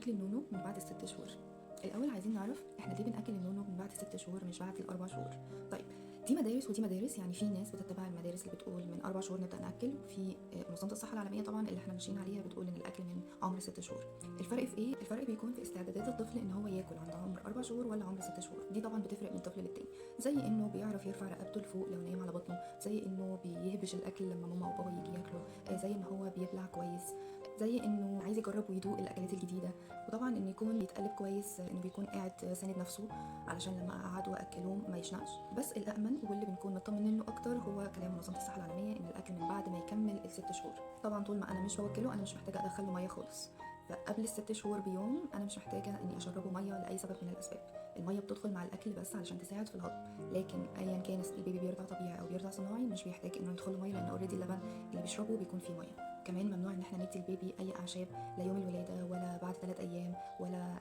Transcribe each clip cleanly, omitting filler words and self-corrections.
اكل النونو من بعد ال6 شهور. الاول عايزين نعرف احنا ليه بناكل النونو من بعد 6 شهور مش بعد ال4 شهور. طيب دي مدارس ودي مدارس، يعني في ناس بتتبع المدارس اللي بتقول من 4 شهور نبدا ناكل، وفي منظمه الصحه العالميه طبعا اللي احنا ماشيين عليها بتقول ان الاكل من عمر 6 شهور. الفرق في ايه؟ الفرق بيكون في استعدادات الطفل ان هو ياكل عند عمر 4 شهور ولا عمر 6 شهور. دي طبعا بتفرق من طفل للتاني، زي انه بيعرف يرفع رقبته لفوق لو نايم على بطنه، زي انه بيهبش الاكل لما ماما وبابا يجي ياكلوا، زي ان هو بيبلع كويس، زي انه عايز يجرب ويدوق الاكلات الجديده، وطبعا ان يكون بيتقلب كويس، انه بيكون قاعد ساند نفسه علشان لما اقعد واكله ما يشنقش. بس الامن واللي بنكون مطمنين له اكتر هو كلام منظمه الصحه العالميه ان الاكل من بعد ما يكمل ال6 شهور. طبعا طول ما انا مش بوكله انا مش محتاجه ادخل له ميه خالص، فقبل ال6 شهور بيوم انا مش محتاجه اني اشربه ميه لاي سبب من الاسباب. الميه بتدخل مع الاكل بس علشان تساعد في الهضم، لكن ايا كان البيبي بيرضع طبيعي او بيرضع صناعي مش بيحتاج انه يدخل له ميه، لان اوريدي اللبن اللي بيشربه بيكون فيه ميه. كمان ممنوع ان احنا ندي البيبي اي اعشاب لا يوم الولاده ولا بعد 3 ايام ولا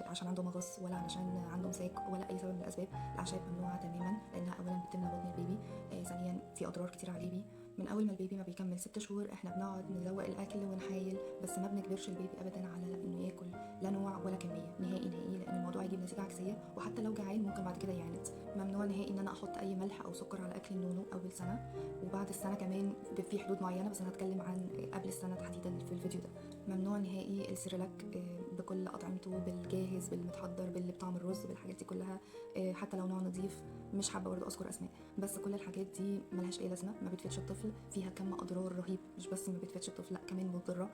عشان عنده مغص ولا علشان عنده مساك ولا اي سبب من الاسباب. الاعشاب ممنوعه تماما لانها اولا بتملى بطن البيبي، ثانيا في اضرار كتير على البيبي. من اول ما البيبي ما بيكمل 6 شهور احنا بنقعد نزوق الاكل ونحايل، بس ما بنجبرش البيبي ابدا على انه ياكل لا نوع ولا كميه نهائي نهائي، لان الموضوع هيجيب نتيجه عكسيه، وحتى لو جعان ممكن بعد كده يعند. ممنوع نهائي ان انا احط اي ملح او سكر على اكل النونو اول سنه، وبعد السنه كمان في حدود معينه، بس انا هتكلم عن قبل السنه تحديدا في الفيديو ده. ممنوع نهائي السيريلاك بكل اطعمته، بالجاهز بالمتحضر باللي بطعم الرز بالحاجات دي كلها، حتى لو نوع نظيف. مش حابه برضه اذكر اسماء، بس كل الحاجات دي ملهاش اي لازمه، ما بتفيدش الطفل، فيها كم اضرار رهيب، مش بس ما بتفيدش الطفل لا كمان مضره.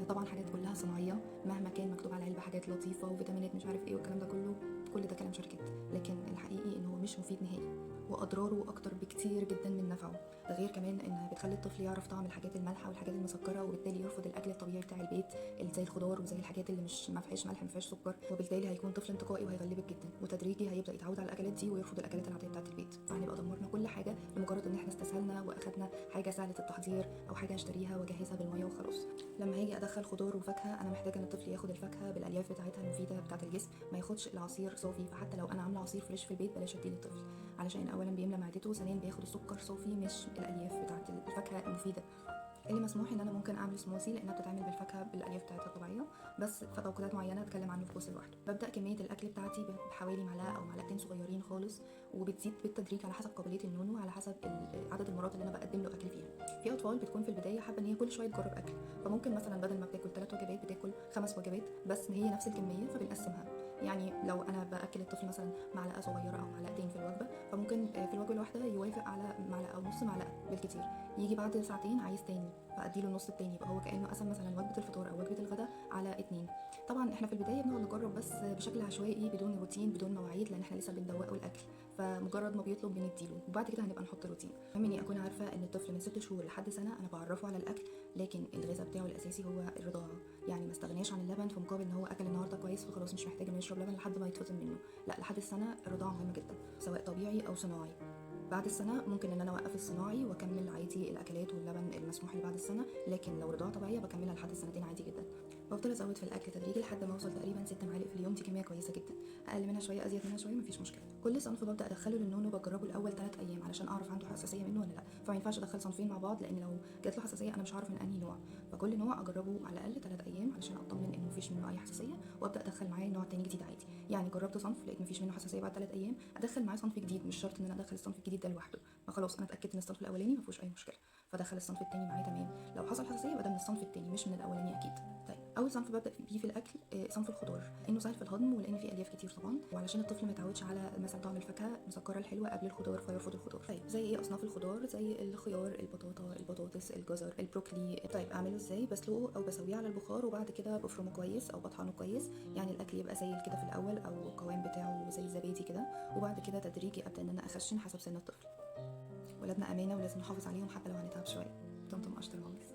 طبعا حاجات كلها صناعيه، مهما كان مكتوب على العلبه حاجات لطيفه وفيتامينات مش عارف ايه والكلام ده كله، كل ده كلام شركات، لكن الحقيقي انه هو مش مفيد نهائي، واضراره اكتر بكتير جدا من نفعه. ده غير كمان انها بتخلي الطفل يعرف طعم الحاجات المالحه والحاجات المسكره، وبالتالي يرفض الاكل الطبيعي بتاع البيت اللي زي الخضار وزي الحاجات اللي مش ما فيهاش ملح ما فيهاش سكر، وبالتالي هيكون طفل انتقائي وهيغلبك جدا، وتدريجي هيبدا يتعود على الاكلات دي ويرفض الاكلات العاديه بتاعه البيت. فهنبقى دمرنا كل حاجه لمجرد ان احنا استسهلنا واخدنا حاجه سهله التحضير او حاجه اشتريها واجهزها بالميه وخلاص. لما هاجي ادخل خضار وفاكهه انا محتاجه ان الطفل ياخد الفاكهه بالالياف بتاعتها المفيده بتاعه الجسم، ما ياخدش العصير صافي. فحتى لو انا عامله عصير فريش في البيت بلاش اديه للطفل، علشان اولا بيملى معدته، ثانيا بياخد السكر صافي مش الالياف بتاعه الفاكهه المفيده. اللي مسموح ان انا ممكن اعمل سموثي لانها بتتعمل بالفاكهه بالالياف بتاعتها الطبيعيه، بس في توقيتات معينه اتكلم عنه في كورس لوحده. ببدا كميه الاكل بتاعتي بحوالي معلقه او معلقتين صغيرين خالص، وبتزيد بالتدريج على حسب قابليه النونو، على حسب عدد المرات اللي انا بقدم له اكل فيها. في اطفال بتكون في البدايه حابه ان هي كل شويه تجرب اكل، فممكن مثلا بدل ما بتاكل 3 وجبات بتاكل 5 وجبات، بس هي نفس الكميه فبنقسمها. يعني لو انا باكل الطفل مثلا معلقه صغيره او معلقتين في الوجبه، فممكن في الوجبه الواحده يوافق على معلقه او نص معلقه بالكتير، يجي بعد ساعتين عايز تاني فاديله النص التاني، يبقى هو كانه قسم مثلا وجبه الفطار او وجبه الغداء على 2. طبعا احنا في البدايه بنقعد نجرب بس بشكل عشوائي بدون روتين بدون مواعيد، لان احنا لسه بندوقه الاكل، فمجرد ما بيطلب بنديله، وبعد كده هنبقى نحط روتين. المهم اني اكون عارفه ان الطفل من 6 شهور لحد سنه انا بعرفه على الاكل، لكن الغذاء بتاعه الاساسي هو الرضاعه. يعني ما استغناش عن اللبن في مقابل ان هو اكل النهارده كويس فخلاص مش محتاج انه يشرب لبن لحد ما يتفطم منه، لا، لحد السنه الرضاعه مهمه جدا سواء طبيعي او صناعي. بعد السنه ممكن ان انا اوقف الصناعي واكمل عادي الاكلات واللبن المسموح لي بعد السنه، لكن لو رضاعه طبيعيه بكملها لحد السنتين عادي جدا. بفضل ازود في الاكل تدريجي لحد ما اوصل تقريبا 6 معالق في اليوم، دي كميه كويسه جدا. اقل منها شويه ازيد منها شويه مفيش مشكله. كل صنف ببدا ادخله للنونو بجربه الاول 3 ايام علشان اعرف عنده حساسيه منه ولا لا، فما ينفعش ادخل صنفين مع بعض لان لو جات له حساسيه انا مش هعرف من انهي نوع، فكل نوع اجربه على الاقل 3 ايام علشان اطمن انه مفيش منه اي حساسيه، وابدا ادخل معاه نوع تاني جديد عادي. يعني جربت صنف لقيت مفيش منه حساسيه بعد 3 ايام ادخل معاه صنف جديد، مش شرط ان انا ادخل الصنف الجديد ده لوحده، فخلاص انا اتاكدت ان الصنف الاولاني مفيهوش اي مشكله فدخل الصنف التاني معاه تمام. لو حصل حساسيه يبقى ده من الصنف التاني مش من الاولاني اكيد. طيب اول صنف ببدا بيه في الاكل صنف الخضار، لانه سهل في الهضم ولان فيه الياف كتير طبعا، وعلشان الطفل ما يتعودش على مثلا طعم الفاكهه المسكره الحلوه قبل الخضار فيرفض الخضار. طيب زي ايه اصناف الخضار؟ زي الخيار، البطاطا، البطاطس، الجزر، البروكلي. طيب اعمله ازاي؟ بسلقه او بسويه على البخار وبعد كده بفرمه كويس او بطحنه كويس، يعني الاكل يبقى زي كده في الاول او القوام بتاعه زي الزبادي كده، وبعد كده تدريجي ابدا ان انا اخشن حسب سن الطفل. ولادنا امانه ولازم نحافظ عليهم حتى لو هنتعب شويه. طمطم اشطر ماميز.